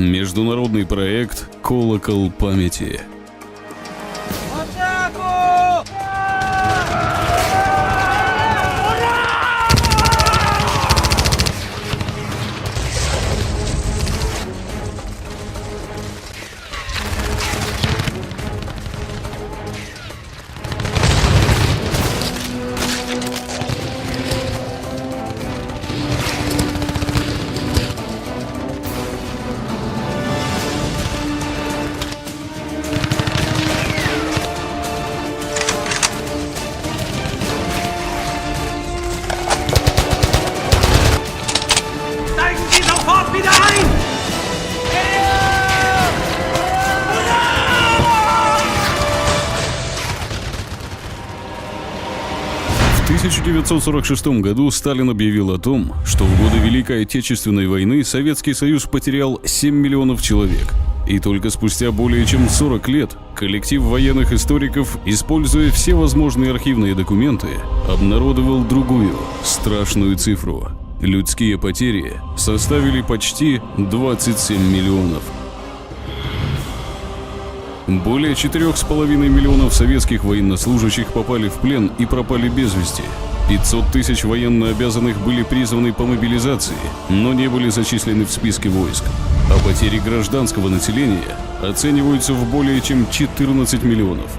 Международный проект «Колокол памяти». В 1946 году Сталин объявил о том, что в годы Великой Отечественной войны Советский Союз потерял 7 миллионов человек. И только спустя более чем 40 лет коллектив военных историков, используя все возможные архивные документы, обнародовал другую, страшную цифру. Людские потери составили почти 27 миллионов. Более 4,5 миллионов советских военнослужащих попали в плен и пропали без вести. 500 тысяч военнообязанных были призваны по мобилизации, но не были зачислены в списке войск. А потери гражданского населения оцениваются в более чем 14 миллионов.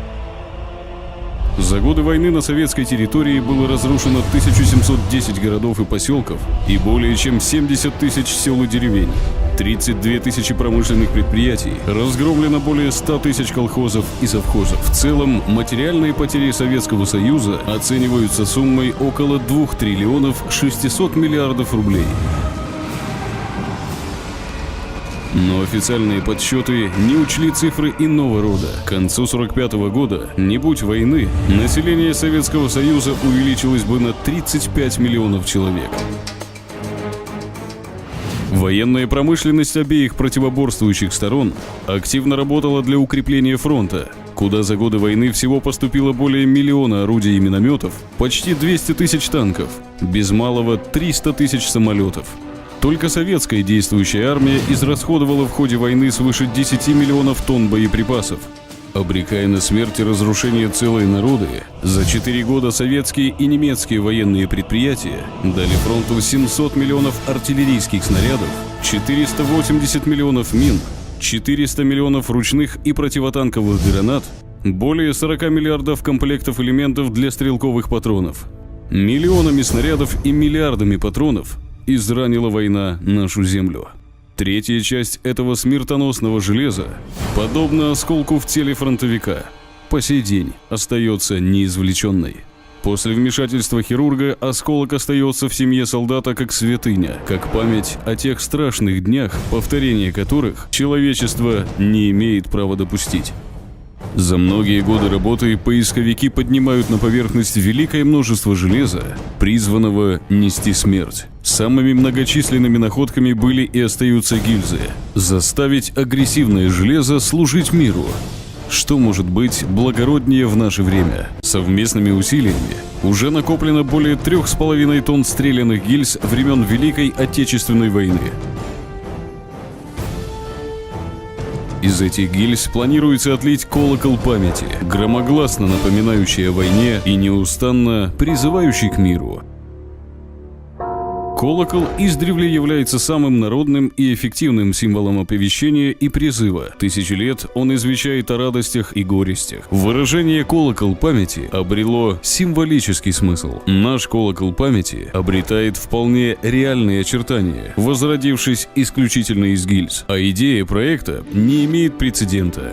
За годы войны на советской территории было разрушено 1710 городов и поселков и более чем 70 тысяч сел и деревень. 32 тысячи промышленных предприятий, разгромлено более 100 тысяч колхозов и совхозов. В целом, материальные потери Советского Союза оцениваются суммой около 2 триллионов 600 миллиардов рублей. Но официальные подсчеты не учли цифры иного рода. К концу 1945 года, не будь войны, население Советского Союза увеличилось бы на 35 миллионов человек. Военная промышленность обеих противоборствующих сторон активно работала для укрепления фронта, куда за годы войны всего поступило более миллиона орудий и минометов, почти 200 тысяч танков, без малого 300 тысяч самолетов. Только советская действующая армия израсходовала в ходе войны свыше 10 миллионов тонн боеприпасов. Обрекая на смерть и разрушение целые народы, за 4 года советские и немецкие военные предприятия дали фронту 700 миллионов артиллерийских снарядов, 480 миллионов мин, 400 миллионов ручных и противотанковых гранат, более 40 миллиардов комплектов элементов для стрелковых патронов. Миллионами снарядов и миллиардами патронов изранила война нашу землю. Третья часть этого смертоносного железа, подобно осколку в теле фронтовика, по сей день остается неизвлеченной. После вмешательства хирурга осколок остается в семье солдата как святыня, как память о тех страшных днях, повторение которых человечество не имеет права допустить. За многие годы работы поисковики поднимают на поверхность великое множество железа, призванного нести смерть. Самыми многочисленными находками были и остаются гильзы. Заставить агрессивное железо служить миру. Что может быть благороднее в наше время? Совместными усилиями уже накоплено более 3,5 тонн стрелянных гильз времен Великой Отечественной войны. Из этих гильз планируется отлить колокол памяти, громогласно напоминающий о войне и неустанно призывающий к миру. Колокол издревле является самым народным и эффективным символом оповещения и призыва. Тысячи лет он извещает о радостях и горестях. Выражение «колокол памяти» обрело символический смысл. Наш колокол памяти обретает вполне реальные очертания, возродившись исключительно из гильз. А идея проекта не имеет прецедента.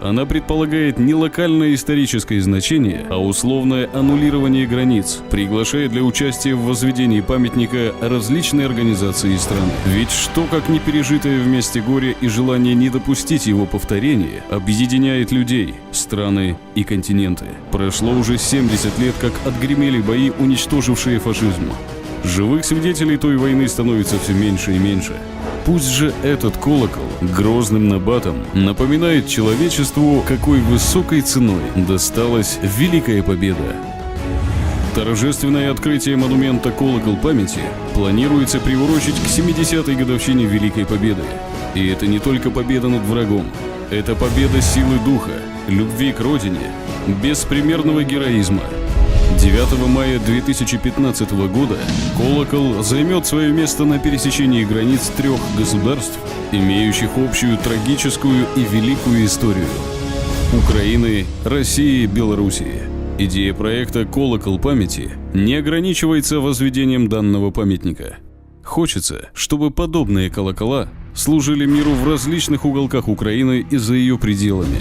Она предполагает не локальное историческое значение, а условное аннулирование границ, приглашая для участия в возведении памятника различные организации и страны. Ведь что, как не пережитое вместе горе и желание не допустить его повторения, объединяет людей, страны и континенты. Прошло уже 70 лет, как отгремели бои, уничтожившие фашизм. Живых свидетелей той войны становится все меньше и меньше. Пусть же этот колокол грозным набатом напоминает человечеству, какой высокой ценой досталась великая победа. Торжественное открытие монумента «Колокол памяти» планируется приурочить к 70-й годовщине Великой Победы. И это не только победа над врагом. Это победа силы духа, любви к родине, беспримерного героизма. 9 мая 2015 года «Колокол» займет свое место на пересечении границ 3 государств, имеющих общую трагическую и великую историю – Украины, России, Белоруссии. Идея проекта «Колокол памяти» не ограничивается возведением данного памятника. Хочется, чтобы подобные колокола служили миру в различных уголках Украины и за ее пределами.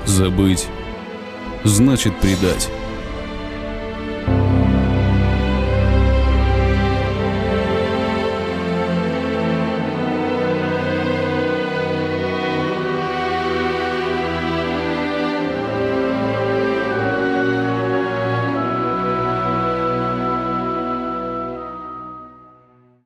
Забыть значит предать.